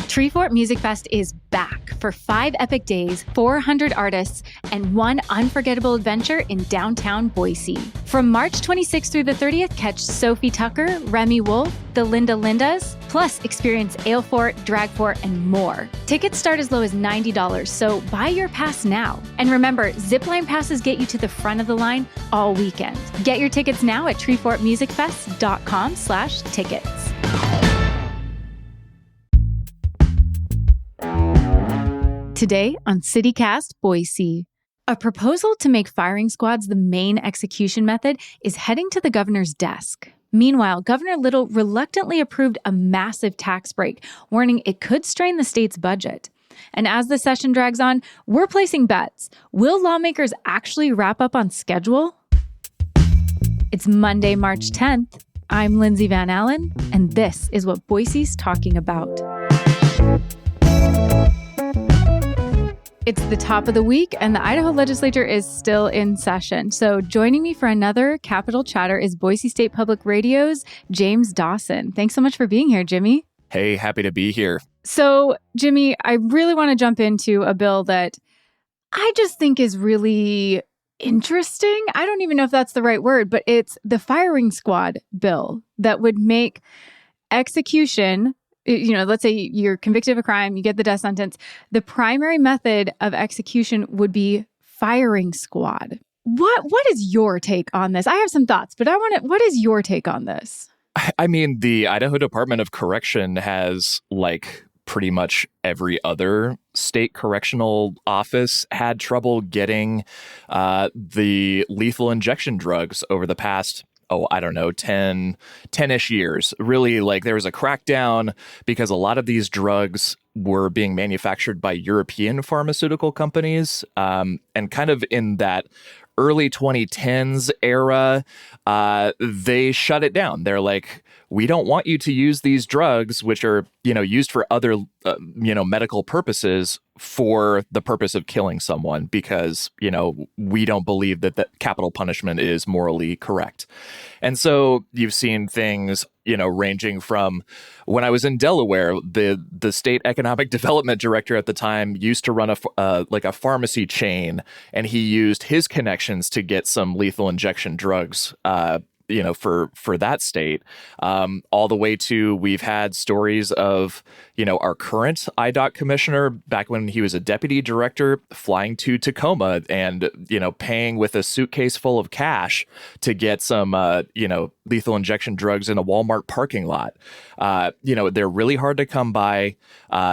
Treefort Music Fest is back for 5 epic days, 400 artists, and one unforgettable adventure in downtown Boise. From March 26th through the 30th, catch Sophie Tucker, Remy Wolf, the Linda Lindas, plus experience Alefort, Dragfort, and more. Tickets start as low as $90, so buy your pass now. And remember, zipline passes get you to the front of the line all weekend. Get your tickets now at treefortmusicfest.com/tickets. Today on CityCast Boise, a proposal to make firing squads the main execution method is heading to the governor's desk. Meanwhile, Governor Little reluctantly approved a massive tax break, warning it could strain the state's budget. And as the session drags on, we're placing bets. Will lawmakers actually wrap up on schedule? It's Monday, March 10th. I'm Lindsay Van Allen, and this is what Boise's talking about. It's the top of the week, and the Idaho legislature is still in session. So joining me for another Capitol Chatter is Boise State Public Radio's James Dawson. Thanks so much for being here, Jimmy. Hey, happy to be here. So, Jimmy, I really want to jump into a bill that I just think is really interesting. I don't even know if that's the right word, but it's the firing squad bill that would make execution, let's say you're convicted of a crime, you get the death sentence. The primary method of execution would be firing squad. What is your take on this? I have some thoughts, but what is your take on this? I mean, the Idaho Department of Correction has, like pretty much every other state correctional office, had trouble getting the lethal injection drugs over the past 10-ish years. Really, there was a crackdown because a lot of these drugs were being manufactured by European pharmaceutical companies. And kind of in that early 2010s era, they shut it down. They're like, we don't want you to use these drugs, which are, used for other, medical purposes for the purpose of killing someone because, we don't believe that capital punishment is morally correct. And so you've seen things, ranging from when I was in Delaware, the state economic development director at the time used to run a pharmacy chain, and he used his connections to get some lethal injection drugs, for that state, all the way to we've had stories of, our current IDOC commissioner back when he was a deputy director flying to Tacoma and, paying with a suitcase full of cash to get some, lethal injection drugs in a Walmart parking lot. They're really hard to come by.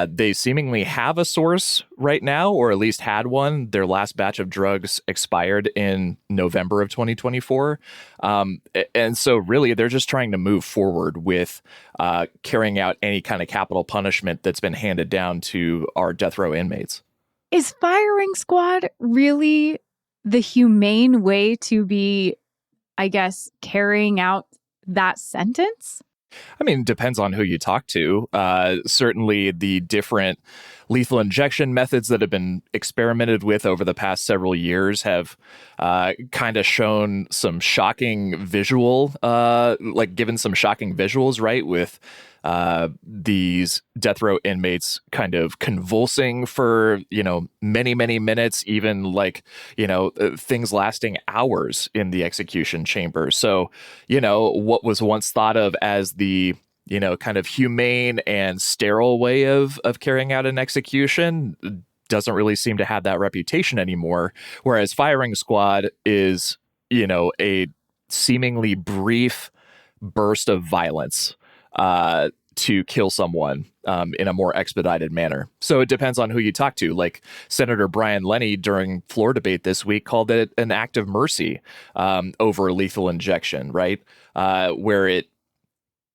They seemingly have a source right now, or at least had one. Their last batch of drugs expired in November of 2024. And so really, they're just trying to move forward with carrying out any kind of capital punishment that's been handed down to our death row inmates. Is firing squad really the humane way to be, I guess, carrying out that sentence? I mean, it depends on who you talk to. Certainly the different lethal injection methods that have been experimented with over the past several years have kind of shown some shocking given some shocking visuals, right? With these death row inmates kind of convulsing for, many, many minutes, even things lasting hours in the execution chamber. So, what was once thought of as the, kind of humane and sterile way of carrying out an execution doesn't really seem to have that reputation anymore. Whereas firing squad is, a seemingly brief burst of violence to kill someone in a more expedited manner. So it depends on who you talk to. Like Senator Brian Lenny during floor debate this week called it an act of mercy over lethal injection, right? Where it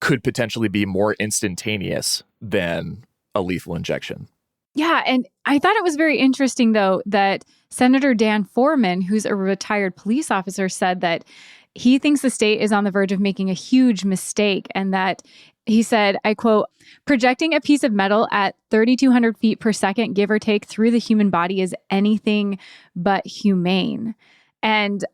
could potentially be more instantaneous than a lethal injection. Yeah, and I thought it was very interesting, though, that Senator Dan Foreman, who's a retired police officer, said that he thinks the state is on the verge of making a huge mistake, and that he said, I quote, "Projecting a piece of metal at 3,200 feet per second, give or take, through the human body is anything but humane." And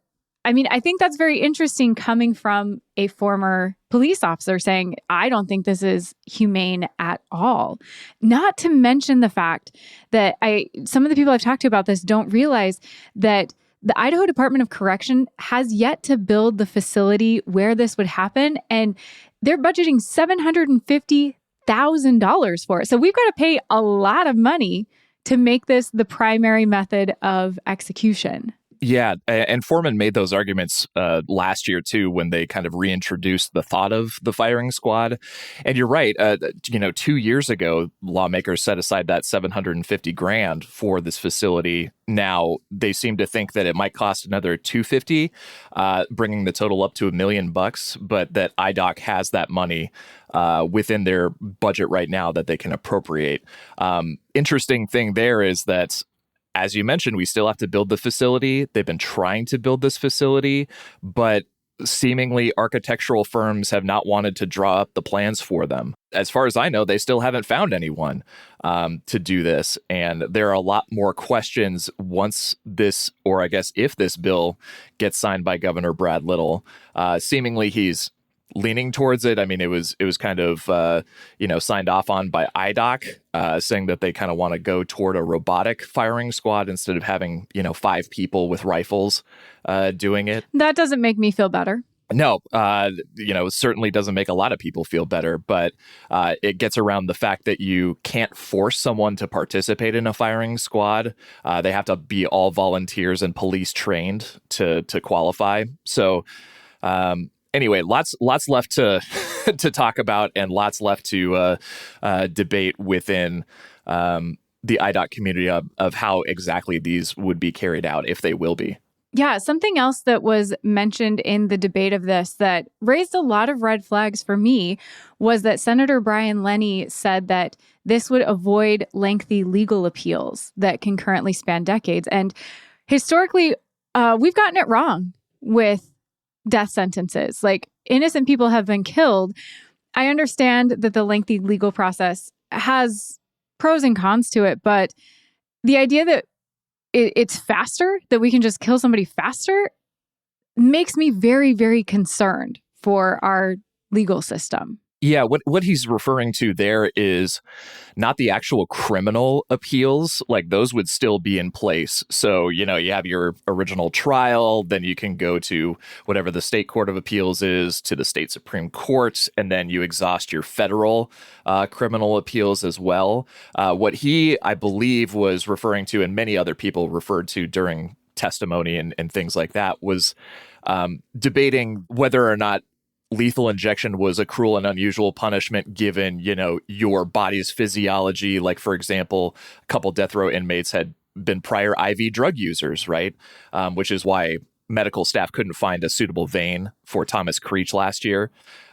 I mean, I think that's very interesting coming from a former police officer saying, I don't think this is humane at all. Not to mention the fact that some of the people I've talked to about this don't realize that the Idaho Department of Correction has yet to build the facility where this would happen, and they're budgeting $750,000 for it. So we've got to pay a lot of money to make this the primary method of execution. Yeah, and Foreman made those arguments last year too, when they kind of reintroduced the thought of the firing squad. And you're right. 2 years ago, lawmakers set aside that $750,000 for this facility. Now they seem to think that it might cost another $250,000, bringing the total up to $1 million. But that IDOC has that money within their budget right now that they can appropriate. Interesting thing there is that, as you mentioned, we still have to build the facility. They've been trying to build this facility, but seemingly architectural firms have not wanted to draw up the plans for them. As far as I know, they still haven't found anyone to do this. And there are a lot more questions once this, or I guess if this bill gets signed by Governor Brad Little. Seemingly he's leaning towards it. I mean, it was kind of, signed off on by IDOC, saying that they kind of want to go toward a robotic firing squad instead of having, 5 people with rifles doing it. That doesn't make me feel better. No, it certainly doesn't make a lot of people feel better, but it gets around the fact that you can't force someone to participate in a firing squad. They have to be all volunteers and police trained to qualify. So, anyway, lots left to to talk about, and lots left to debate within the IDOC community of how exactly these would be carried out, if they will be. Yeah, something else that was mentioned in the debate of this that raised a lot of red flags for me was that Senator Brian Lenny said that this would avoid lengthy legal appeals that can currently span decades. And historically, we've gotten it wrong with death sentences. Like, innocent people have been killed. I understand that the lengthy legal process has pros and cons to it, but the idea that it's faster, that we can just kill somebody faster, makes me very, very concerned for our legal system. Yeah, what he's referring to there is not the actual criminal appeals. Like, those would still be in place. So, you have your original trial, then you can go to whatever the state court of appeals is, to the state Supreme Court, and then you exhaust your federal criminal appeals as well. What he, I believe, was referring to, and many other people referred to during testimony and things like that, was debating whether or not lethal injection was a cruel and unusual punishment given, your body's physiology. Like, for example, a couple death row inmates had been prior IV drug users, right? Which is why medical staff couldn't find a suitable vein for Thomas Creech last year.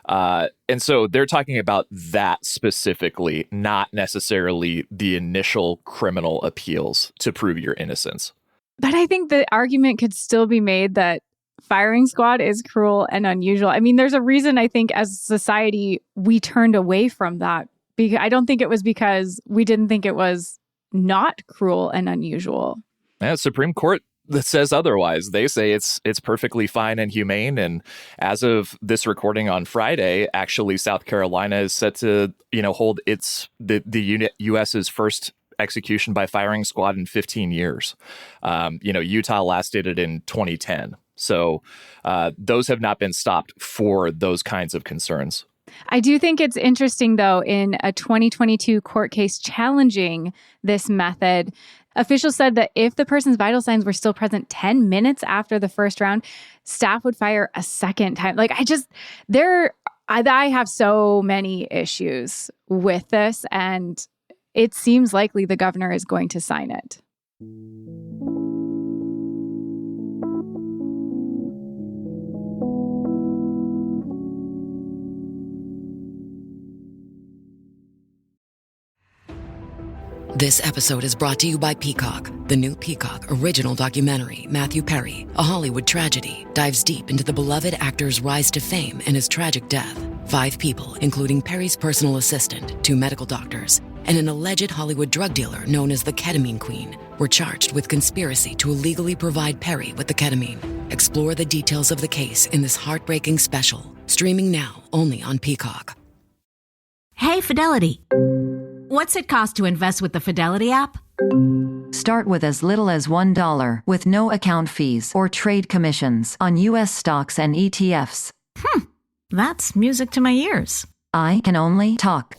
And so they're talking about that specifically, not necessarily the initial criminal appeals to prove your innocence. But I think the argument could still be made that firing squad is cruel and unusual. I mean, there's a reason, I think, as a society, we turned away from that. Because I don't think it was because we didn't think it was not cruel and unusual. Yeah, Supreme Court that says otherwise. They say it's perfectly fine and humane. And as of this recording on Friday, actually, South Carolina is set to, hold the U.S.'s first execution by firing squad in 15 years. Utah last did it in 2010. So those have not been stopped for those kinds of concerns. I do think it's interesting, though, in a 2022 court case challenging this method, officials said that if the person's vital signs were still present 10 minutes after the first round, staff would fire a second time. Like, I have so many issues with this, and it seems likely the governor is going to sign it. This episode is brought to you by Peacock. The new Peacock original documentary, Matthew Perry, A Hollywood Tragedy, dives deep into the beloved actor's rise to fame and his tragic death. 5 people, including Perry's personal assistant, 2 medical doctors, and an alleged Hollywood drug dealer known as the Ketamine Queen, were charged with conspiracy to illegally provide Perry with the ketamine. Explore the details of the case in this heartbreaking special, streaming now only on Peacock. Hey, Fidelity. What's it cost to invest with the Fidelity app? Start with as little as $1 with no account fees or trade commissions on U.S. stocks and ETFs. That's music to my ears. I can only talk.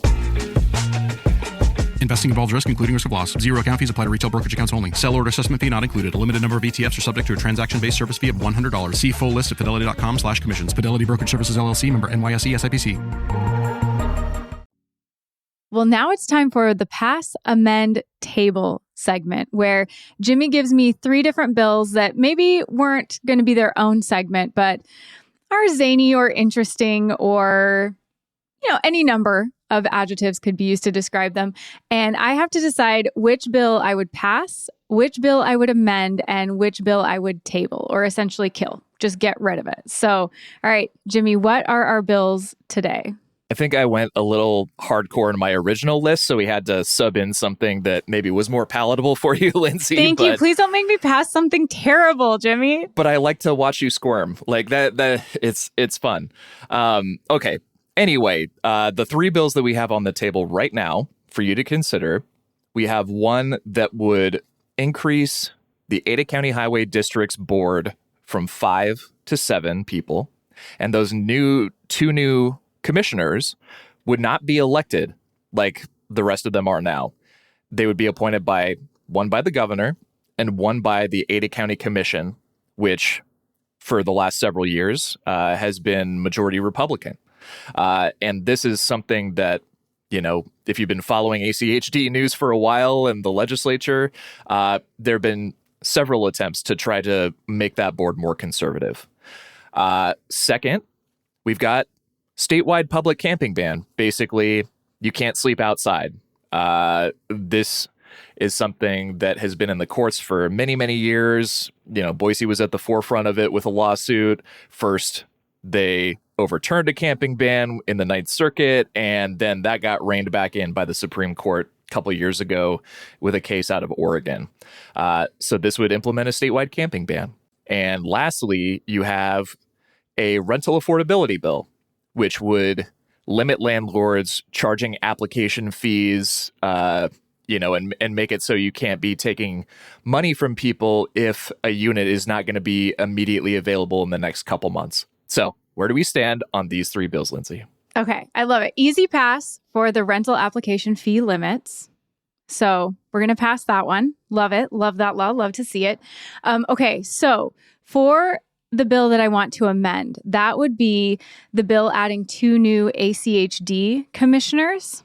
Investing involves risk, including risk of loss. Zero account fees apply to retail brokerage accounts only. Sell order assessment fee not included. A limited number of ETFs are subject to a transaction-based service fee of $100. See full list at fidelity.com/commissions. Fidelity Brokerage Services, LLC, member NYSE, SIPC. Well, now it's time for the Pass, Amend, Table segment, where Jimmy gives me 3 different bills that maybe weren't going to be their own segment, but are zany or interesting or, any number of adjectives could be used to describe them. And I have to decide which bill I would pass, which bill I would amend, and which bill I would table or essentially kill. Just get rid of it. So, all right, Jimmy, what are our bills today? I think I went a little hardcore in my original list, so we had to sub in something that maybe was more palatable for you, Lindsay. Thank you. Please don't make me pass something terrible, Jimmy. But I like to watch you squirm. Like that it's fun. Okay. Anyway, the 3 bills that we have on the table right now for you to consider, we have one that would increase the Ada County Highway District's board from 5 to 7 people, and those 2 new commissioners would not be elected like the rest of them are now. They would be appointed by one by the governor and one by the Ada County Commission, which for the last several years has been majority Republican. And this is something that, if you've been following ACHD news for a while in the legislature, there have been several attempts to try to make that board more conservative. Second, we've got statewide public camping ban. Basically, you can't sleep outside. This is something that has been in the courts for many, many years. Boise was at the forefront of it with a lawsuit. First, they overturned a camping ban in the Ninth Circuit, and then that got reined back in by the Supreme Court a couple of years ago with a case out of Oregon. So this would implement a statewide camping ban. And lastly, you have a rental affordability bill, which would limit landlords charging application fees, and make it so you can't be taking money from people if a unit is not going to be immediately available in the next couple months. So where do we stand on these 3 bills, Lindsay? Okay, I love it. Easy pass for the rental application fee limits. So we're going to pass that one. Love it. Love that law. Love to see it. Okay, so for the bill that I want to amend, that would be the bill adding 2 new ACHD commissioners.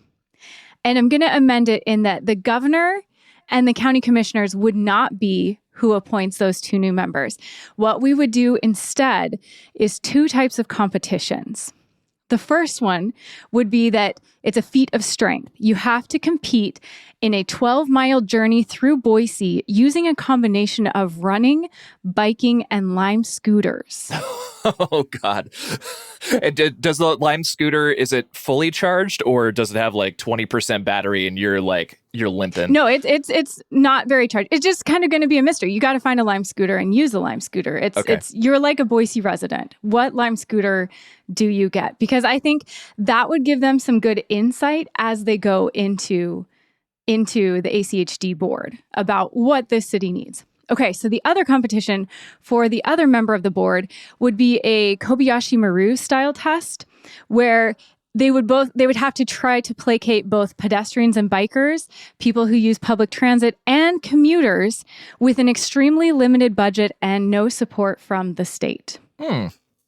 And I'm going to amend it in that the governor and the county commissioners would not be who appoints those 2 new members. What we would do instead is 2 types of competitions. The first one would be that it's a feat of strength. You have to compete in a 12-mile journey through Boise using a combination of running, biking, and Lime scooters. Oh, God. And does the Lime scooter, is it fully charged or does it have like 20% battery and you're limping? No, it's not very charged. It's just kind of going to be a mystery. You got to find a Lime scooter and use a Lime scooter. You're like a Boise resident. What Lime scooter do you get? Because I think that would give them some good insight as they go into the ACHD board about what this city needs. Okay, so the other competition for the other member of the board would be a Kobayashi Maru style test where they would have to try to placate both pedestrians and bikers, people who use public transit, and commuters with an extremely limited budget and no support from the state.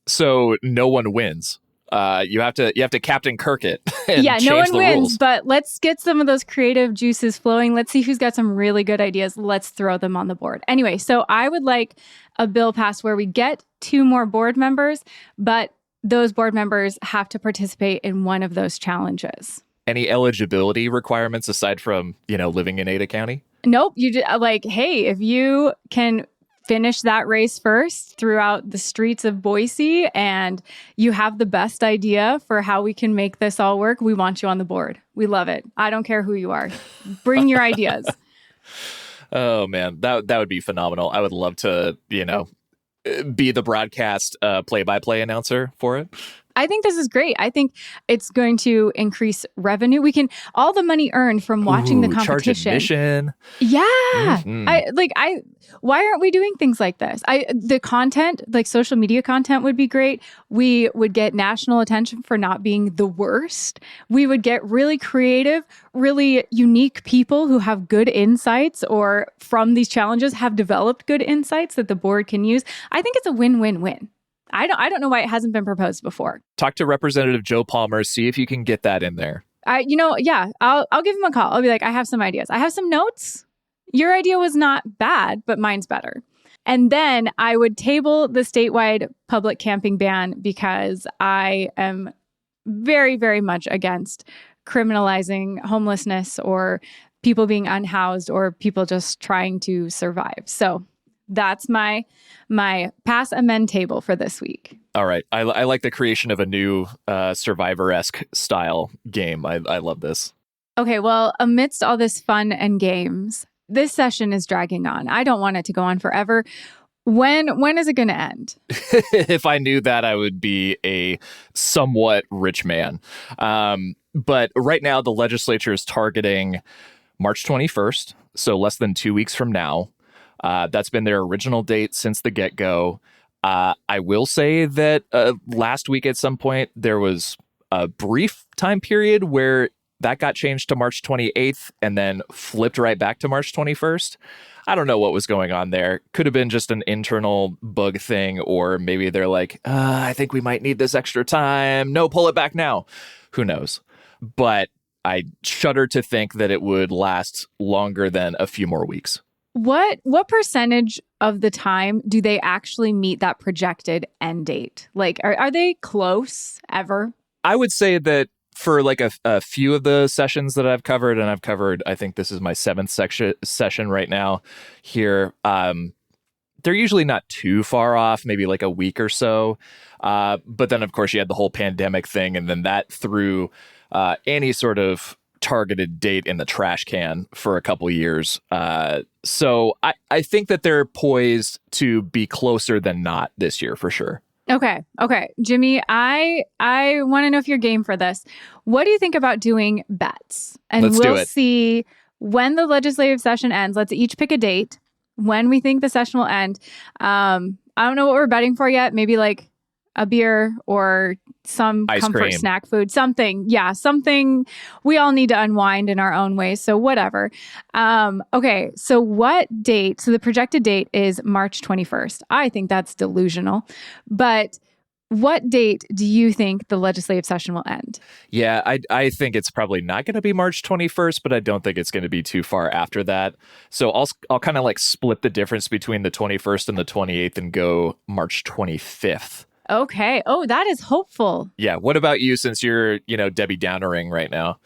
So no one wins. You have to Captain Kirk it. And yeah, no one wins, rules. but let's get some of those creative juices flowing. Let's see who's got some really good ideas. Let's throw them on the board. Anyway, so I would like a bill passed where we get 2 more board members, but those board members have to participate in one of those challenges. Any eligibility requirements aside from, living in Ada County? Nope. You just hey, if you can finish that race first throughout the streets of Boise and you have the best idea for how we can make this all work, we want you on the board. We love it. I don't care who you are. Bring your ideas. Oh, man, that would be phenomenal. I would love to, be the broadcast play-by-play announcer for it? I think this is great. I think it's going to increase revenue. We can all the money earned from watching the Charge competition. admission. Yeah. Mhm. Why aren't we doing things like this? The content, like social media content would be great. We would get national attention for not being the worst. We would get really creative, really unique people who have good insights or from these challenges have developed good insights that the board can use. I think it's a win-win-win. I don't know why it hasn't been proposed before. Talk to Representative Joe Palmer, see if you can get that in there. I'll give him a call. I'll be like, I have some ideas. I have some notes. Your idea was not bad, but mine's better. And then I would table the statewide public camping ban because I am very, very much against criminalizing homelessness or people being unhoused or people just trying to survive. So that's my pass amend table for this week. All right. I like the creation of a new Survivor-esque style game. I love this. Okay, well, amidst all this fun and games, this session is dragging on. I don't want it to go on forever. When is it going to end? If I knew that, I would be a somewhat rich man. But right now, the legislature is targeting March 21st, so less than 2 weeks from now. That's been their original date since the get-go. I will say that last week at some point, there was a brief time period where that got changed to March 28th and then flipped right back to March 21st. I don't know what was going on there. Could have been just an internal bug thing, or maybe they're like, I think we might need this extra time. No, pull it back now. Who knows? But I shudder to think that it would last longer than a few more weeks. What percentage of the time do they actually meet that projected end date? Like, are they close ever? I would say that for like a few of the sessions that I've covered, and I've covered, I think this is my 7th session right now here, they're usually not too far off, maybe like a week or so. But then, of course, you had the whole pandemic thing, and then that threw any sort of targeted date in the trash can for a couple years. So I think that they're poised to be closer than not this year for sure. Okay. Jimmy, I want to know if you're game for this. What do you think about doing bets? And Let's do we'll it. see when the legislative session ends. Let's each pick a date when we think the session will end. I don't know what we're betting for yet. Maybe like a beer or some Ice comfort cream. snack food, something. Yeah, something we all need to unwind in our own ways. So whatever. Okay, so what date? So the projected date is March 21st. I think that's delusional. But what date do you think the legislative session will end? Yeah, I think it's probably not going to be March 21st, but I don't think it's going to be too far after that. So I'll kind of like split the difference between the 21st and the 28th and go March 25th. Okay. Oh, that is hopeful. Yeah. What about you, since you're, Debbie Downering right now?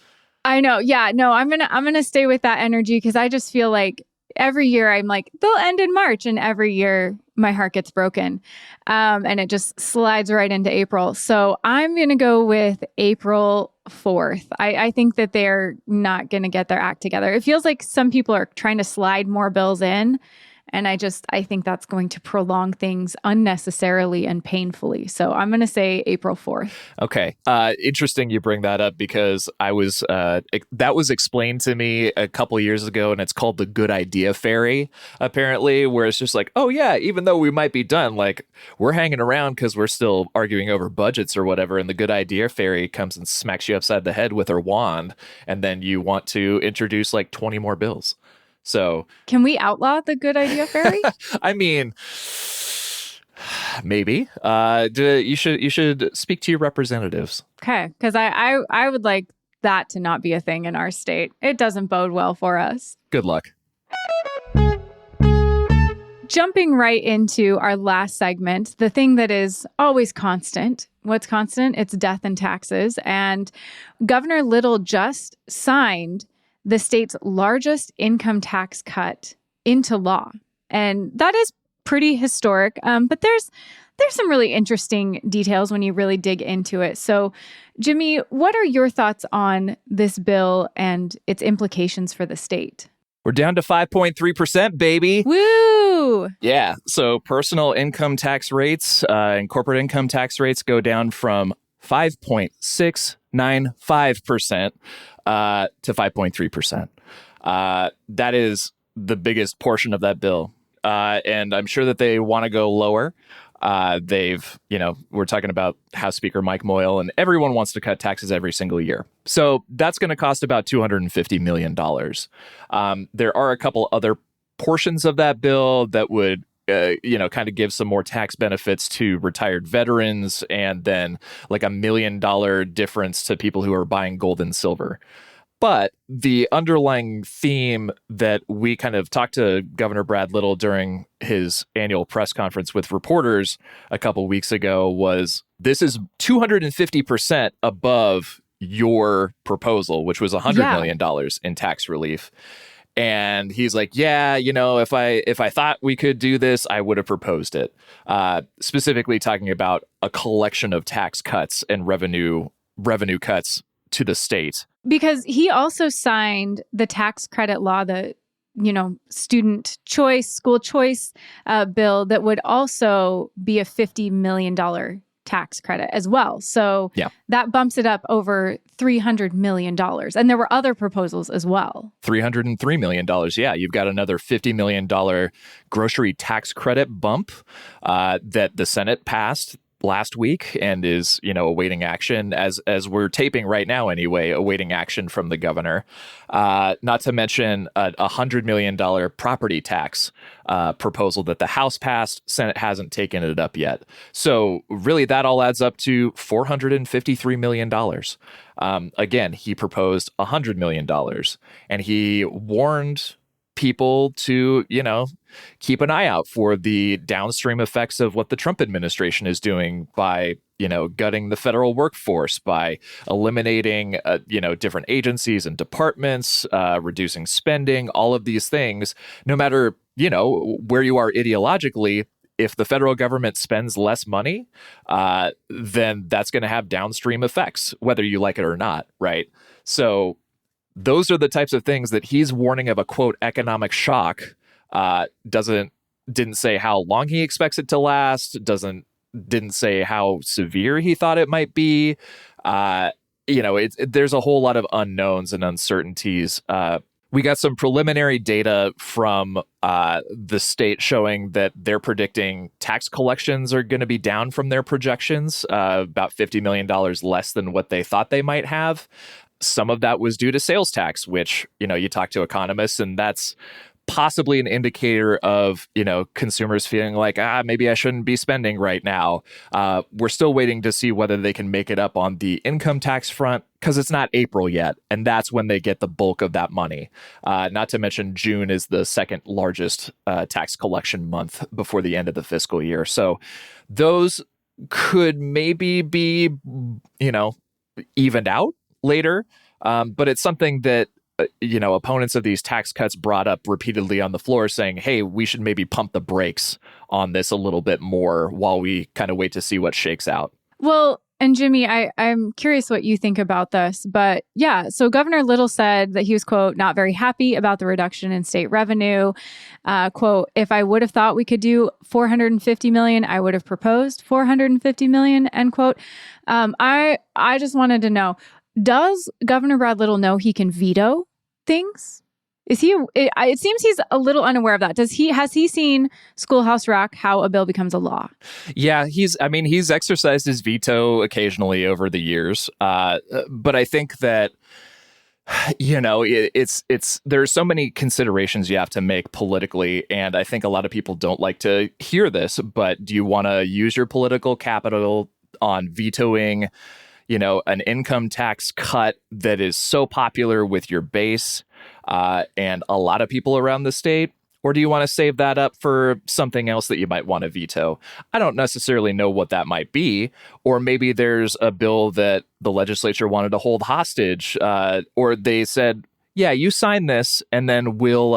I know. Yeah. No, I'm gonna stay with that energy because I just feel like every year I'm like, they'll end in March, and every year my heart gets broken. And it just slides right into April. So I'm gonna go with April 4th. I think that they're not gonna get their act together. It feels like some people are trying to slide more bills in. And I think that's going to prolong things unnecessarily and painfully. So I'm going to say April 4th. Okay. Interesting you bring that up because that was explained to me a couple years ago, and it's called the Good Idea Fairy, apparently, where it's just like, oh yeah, even though we might be done, like we're hanging around because we're still arguing over budgets or whatever. And the Good Idea Fairy comes and smacks you upside the head with her wand. And then you want to introduce like 20 more bills. So can we outlaw the Good Idea Fairy? I mean, maybe. You should speak to your representatives. Okay, because I would like that to not be a thing in our state. It doesn't bode well for us. Good luck. Jumping right into our last segment, the thing that is always constant. What's constant? It's death and taxes. And Governor Little just signed the state's largest income tax cut into law. And that is pretty historic. But there's some really interesting details when you really dig into it. So, Jimmy, what are your thoughts on this bill and its implications for the state? We're down to 5.3%, baby. Woo! Ooh. Yeah. So personal income tax rates and corporate income tax rates go down from 5.695% to 5.3%. That is the biggest portion of that bill. And I'm sure that they want to go lower. We're talking about House Speaker Mike Moyle, and everyone wants to cut taxes every single year. So that's going to cost about $250 million. There are a couple other portions of that bill that would kind of give some more tax benefits to retired veterans, and then like $1 million difference to people who are buying gold and silver. But the underlying theme that we kind of talked to Governor Brad Little during his annual press conference with reporters a couple weeks ago was this is 250% above your proposal, which was $100 million in tax relief. And he's like, yeah, if I thought we could do this, I would have proposed it. Specifically talking about a collection of tax cuts and revenue cuts to the state. Because he also signed the tax credit law, the student choice, school choice bill that would also be a $50 million tax credit as well. So that bumps it up over $300 million. And there were other proposals as well. $303 million. Yeah, you've got another $50 million grocery tax credit bump that the Senate passed last week and is, awaiting action as we're taping right now anyway, awaiting action from the governor. Not to mention a $100 million property tax proposal that the House passed. Senate hasn't taken it up yet. So really that all adds up to $453 million. Again, he proposed $100 million, and he warned people to, keep an eye out for the downstream effects of what the Trump administration is doing by, gutting the federal workforce, by eliminating, different agencies and departments, reducing spending, all of these things, no matter, where you are ideologically. If the federal government spends less money, then that's going to have downstream effects, whether you like it or not, right? So those are the types of things that he's warning of a, quote, economic shock. Didn't say how long he expects it to last, didn't say how severe he thought it might be. There's a whole lot of unknowns and uncertainties. We got some preliminary data from the state showing that they're predicting tax collections are going to be down from their projections, about $50 million less than what they thought they might have. Some of that was due to sales tax, which, you talk to economists, and that's possibly an indicator of, consumers feeling like, maybe I shouldn't be spending right now. We're still waiting to see whether they can make it up on the income tax front, because it's not April yet, and that's when they get the bulk of that money. Not to mention June is the second largest tax collection month before the end of the fiscal year. So those could maybe be, evened out later. But it's something that, opponents of these tax cuts brought up repeatedly on the floor, saying, hey, we should maybe pump the brakes on this a little bit more while we kind of wait to see what shakes out. Well, and Jimmy, I'm curious what you think about this. But yeah, so Governor Little said that he was, quote, not very happy about the reduction in state revenue. Quote, if I would have thought we could do $450 million, I would have proposed $450 million, end quote. I just wanted to know, does Governor Brad Little know he can veto things? It seems he's a little unaware of that. Has he seen Schoolhouse Rock, how a bill becomes a law? Yeah, he's exercised his veto occasionally over the years. But I think that, there's so many considerations you have to make politically. And I think a lot of people don't like to hear this, but do you want to use your political capital on vetoing, an income tax cut that is so popular with your base and a lot of people around the state? Or do you want to save that up for something else that you might want to veto? I don't necessarily know what that might be. Or maybe there's a bill that the legislature wanted to hold hostage, or they said, yeah, you sign this and then we'll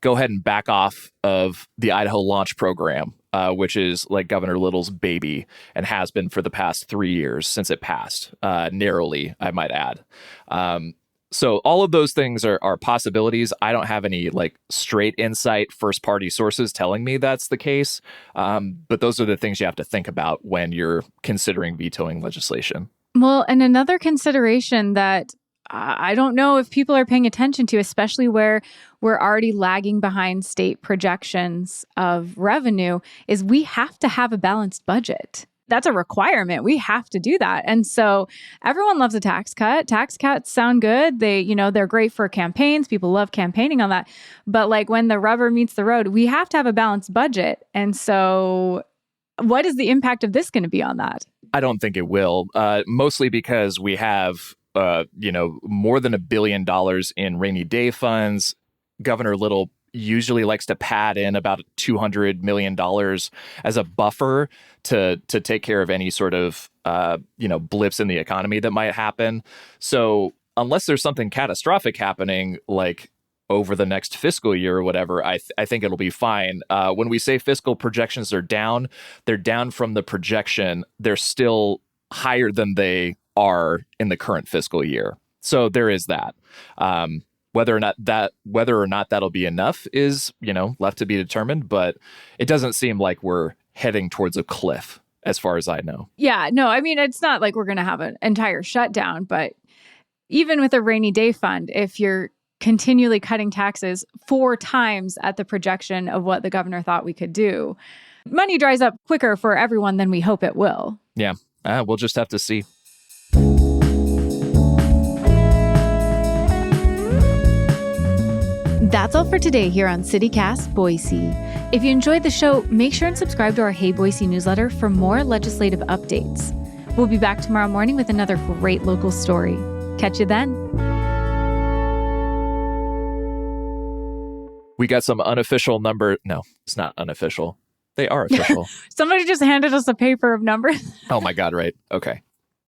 go ahead and back off of the Idaho Launch Program, which is like Governor Little's baby and has been for the past 3 years since it passed, narrowly, I might add. So all of those things are possibilities. I don't have any like straight insight, first party sources telling me that's the case. But those are the things you have to think about when you're considering vetoing legislation. Well, and another consideration that I don't know if people are paying attention to, especially where we're already lagging behind state projections of revenue, is we have to have a balanced budget. That's a requirement. We have to do that. And so everyone loves a tax cut. Tax cuts sound good. They're great for campaigns. People love campaigning on that. But like when the rubber meets the road, we have to have a balanced budget. And so what is the impact of this going to be on that? I don't think it will, mostly because we have, more than $1 billion in rainy day funds. Governor Little usually likes to pad in about $200 million as a buffer to take care of any sort of, blips in the economy that might happen. So unless there's something catastrophic happening, like over the next fiscal year or whatever, I think it'll be fine. When we say fiscal projections are down, they're down from the projection. They're still higher than they are in the current fiscal year. So there is that. Whether or not that'll be enough is, left to be determined. But it doesn't seem like we're heading towards a cliff, as far as I know. Yeah, no, I mean, it's not like we're going to have an entire shutdown. But even with a rainy day fund, if you're continually cutting taxes 4 times at the projection of what the governor thought we could do, money dries up quicker for everyone than we hope it will. Yeah, we'll just have to see. That's all for today here on CityCast Boise. If you enjoyed the show, make sure and subscribe to our Hey Boise newsletter for more legislative updates. We'll be back tomorrow morning with another great local story. Catch you then. We got some unofficial number. No, it's not unofficial. They are official. Somebody just handed us a paper of numbers. Oh my God, right. Okay.